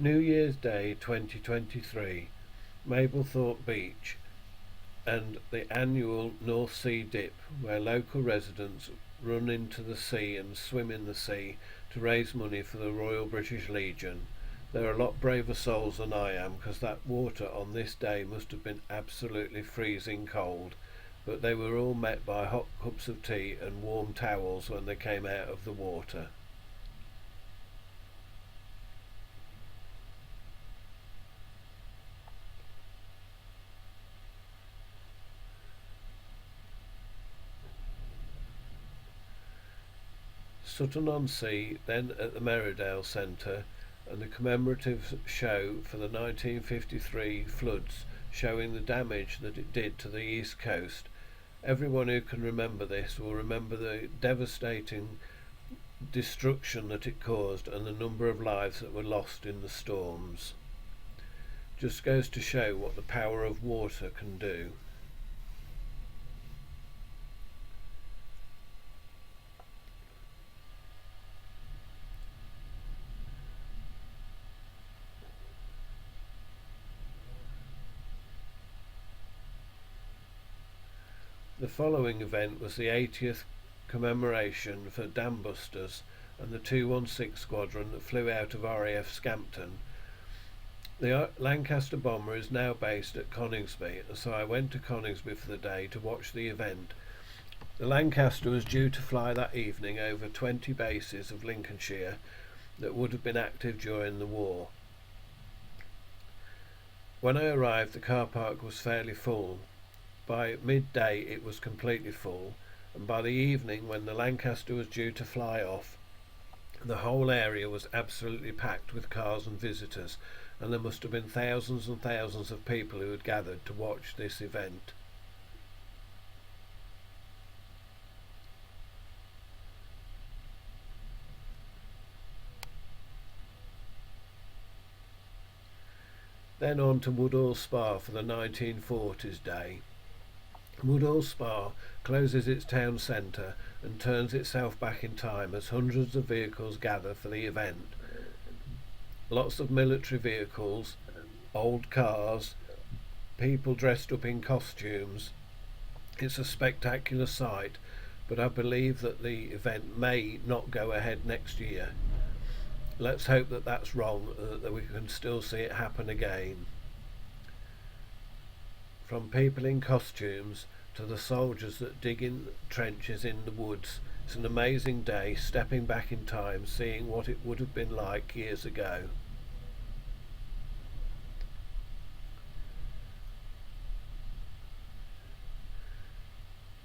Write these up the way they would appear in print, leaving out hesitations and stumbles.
New Year's Day 2023, Mablethorpe Beach, and the annual North Sea Dip, where local residents run into the sea and swim in the sea to raise money for the Royal British Legion. They're a lot braver souls than I am, because that water on this day must have been absolutely freezing cold, but they were all met by hot cups of tea and warm towels when they came out of the water. Sutton-on-Sea, then at the Merridale Centre, and the commemorative show for the 1953 floods, showing the damage that it did to the east coast. Everyone who can remember this will remember the devastating destruction that it caused and the number of lives that were lost in the storms. Just goes to show what the power of water can do. The following event was the 80th commemoration for Dam Busters and the 216 Squadron that flew out of RAF Scampton. The Lancaster bomber is now based at Coningsby, so I went to Coningsby for the day to watch the event. The Lancaster was due to fly that evening over 20 bases of Lincolnshire that would have been active during the war. When I arrived, the car park was fairly full. By midday it was completely full, and by the evening, when the Lancaster was due to fly off, the whole area was absolutely packed with cars and visitors, and there must have been thousands and thousands of people who had gathered to watch this event. Then on to Woodhall Spa for the 1940s day. Woodhall Spa closes its town centre and turns itself back in time as hundreds of vehicles gather for the event. Lots of military vehicles, old cars, people dressed up in costumes. It's a spectacular sight, but I believe that the event may not go ahead next year. Let's hope that that's wrong, that we can still see it happen again. From people in costumes to the soldiers that dig in trenches in the woods, it's an amazing day, stepping back in time, seeing what it would have been like years ago.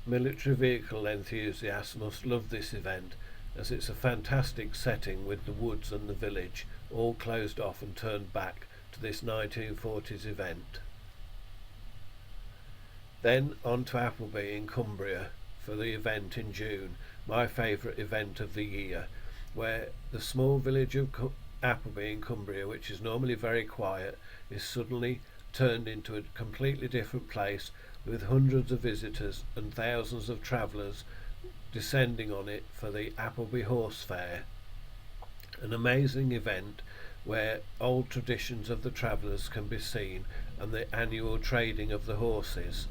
Military vehicle enthusiasts must love this event, as it's a fantastic setting with the woods and the village all closed off and turned back to this 1940s event. Then on to Appleby in Cumbria for the event in June, my favourite event of the year, where the small village of Appleby in Cumbria, which is normally very quiet, is suddenly turned into a completely different place, with hundreds of visitors and thousands of travellers descending on it for the Appleby Horse Fair, an amazing event where old traditions of the travellers can be seen and the annual trading of the horses.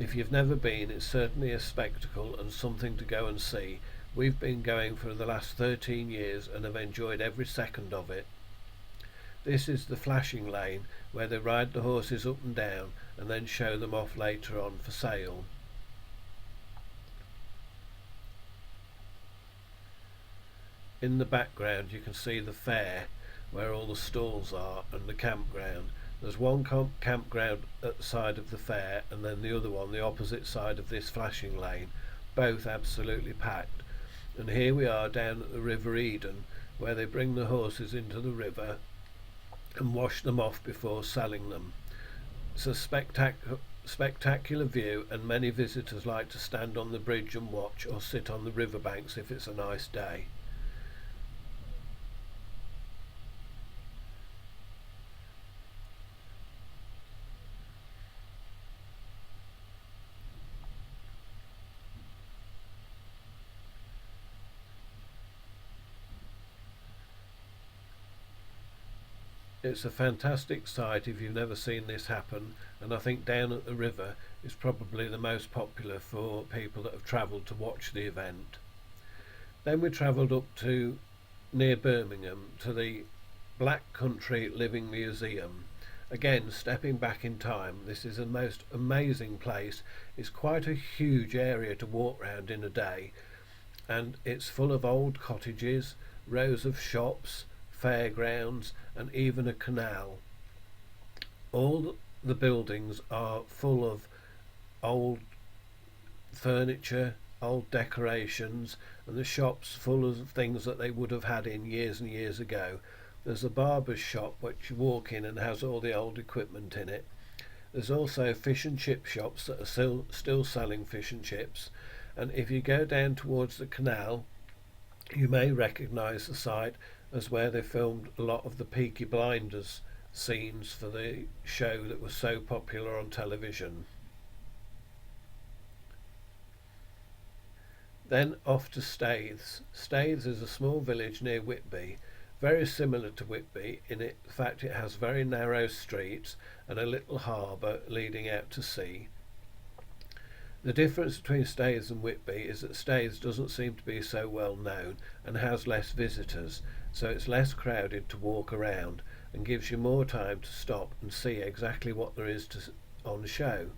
If you've never been, it's certainly a spectacle and something to go and see. We've been going for the last 13 years and have enjoyed every second of it. This is the flashing lane, where they ride the horses up and down and then show them off later on for sale. In the background you can see the fair, where all the stalls are, and the campground. There's one campground at the side of the fair, and then the other one the opposite side of this flashing lane, both absolutely packed. And here we are down at the River Eden, where they bring the horses into the river and wash them off before selling them. It's a spectacular view, and many visitors like to stand on the bridge and watch, or sit on the riverbanks if it's a nice day. It's a fantastic sight if you've never seen this happen, and I think Down at the River is probably the most popular for people that have travelled to watch the event. Then we travelled up to near Birmingham to the Black Country Living Museum. Again, stepping back in time, this is a most amazing place. It's quite a huge area to walk around in a day, and it's full of old cottages, rows of shops, fairgrounds, and even a canal. All the buildings are full of old furniture, old decorations, and the shops full of things that they would have had in years and years ago. There's a barber's shop which you walk in and has all the old equipment in it. There's also fish and chip shops that are still selling fish and chips. And if you go down towards the canal, you may recognise the site as where they filmed a lot of the Peaky Blinders scenes for the show that was so popular on television. Then off to Staithes. Staithes is a small village near Whitby, very similar to Whitby in fact it has very narrow streets and a little harbour leading out to sea. The difference between Staithes and Whitby is that Staithes doesn't seem to be so well known and has less visitors, so it's less crowded to walk around and gives you more time to stop and see exactly what there is on show.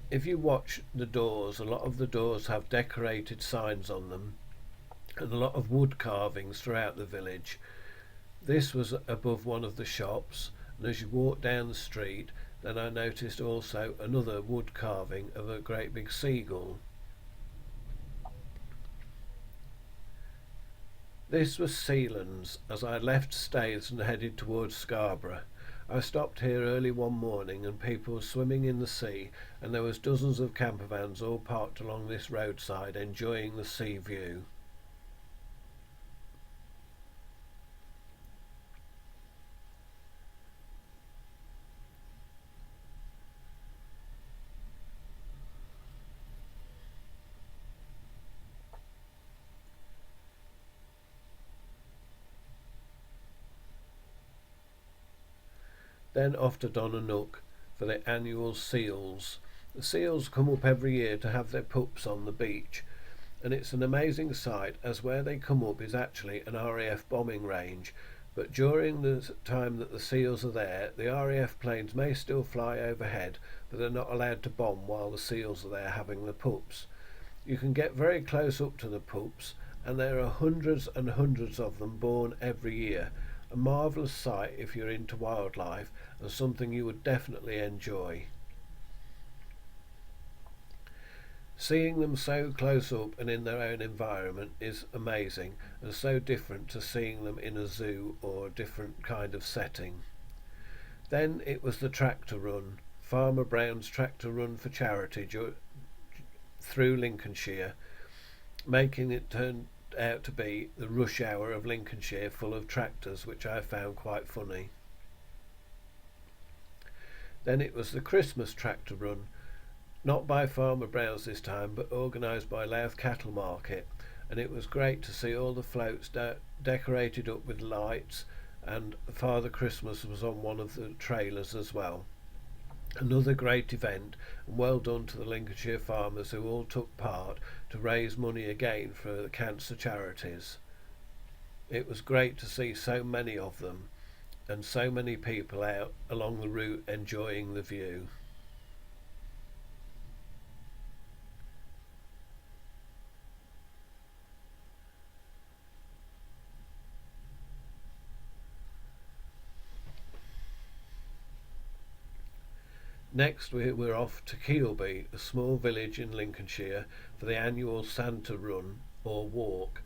If you watch the doors, a lot of the doors have decorated signs on them and a lot of wood carvings throughout the village. This was above one of the shops, and as you walk down the street, then I noticed also another wood carving of a great big seagull. This was Sealands as I left Staithes and headed towards Scarborough. I stopped here early one morning and people were swimming in the sea, and there was dozens of campervans all parked along this roadside enjoying the sea view. Then off to Donanook for the annual seals. The seals come up every year to have their pups on the beach, and it's an amazing sight as where they come up is actually an RAF bombing range. But during the time that the seals are there, the RAF planes may still fly overhead, but they're not allowed to bomb while the seals are there having the pups. You can get very close up to the pups, and there are hundreds and hundreds of them born every year. A marvellous sight if you're into wildlife, and something you would definitely enjoy. Seeing them so close up and in their own environment is amazing, and so different to seeing them in a zoo or a different kind of setting. Then it was the tractor run, Farmer Brown's tractor run for charity through Lincolnshire, making it turn out to be the rush hour of Lincolnshire full of tractors, which I found quite funny. Then it was the Christmas tractor run, not by Farmer Brown's this time, but organised by Louth Cattle Market, and it was great to see all the floats decorated up with lights, and Father Christmas was on one of the trailers as well. Another great event, and well done to the Lincolnshire farmers who all took part to raise money again for the cancer charities. It was great to see so many of them and so many people out along the route enjoying the view. Next we're off to Keelby, a small village in Lincolnshire, for the annual Santa Run or walk.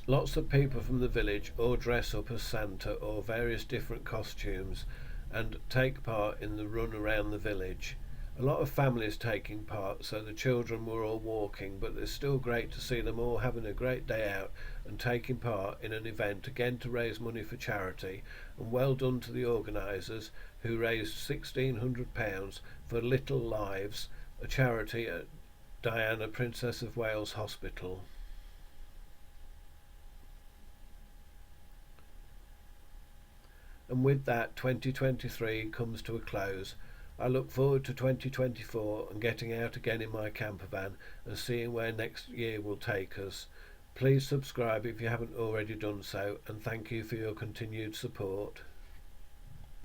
Lots of people from the village all dress up as Santa or various different costumes and take part in the run around the village. A lot of families taking part, so the children were all walking, but it's still great to see them all having a great day out and taking part in an event again to raise money for charity, and well done to the organisers who raised £1,600 for Little Lives, a charity at Diana, Princess of Wales Hospital. And with that, 2023 comes to a close. I look forward to 2024 and getting out again in my camper van and seeing where next year will take us. Please subscribe if you haven't already done so, and thank you for your continued support.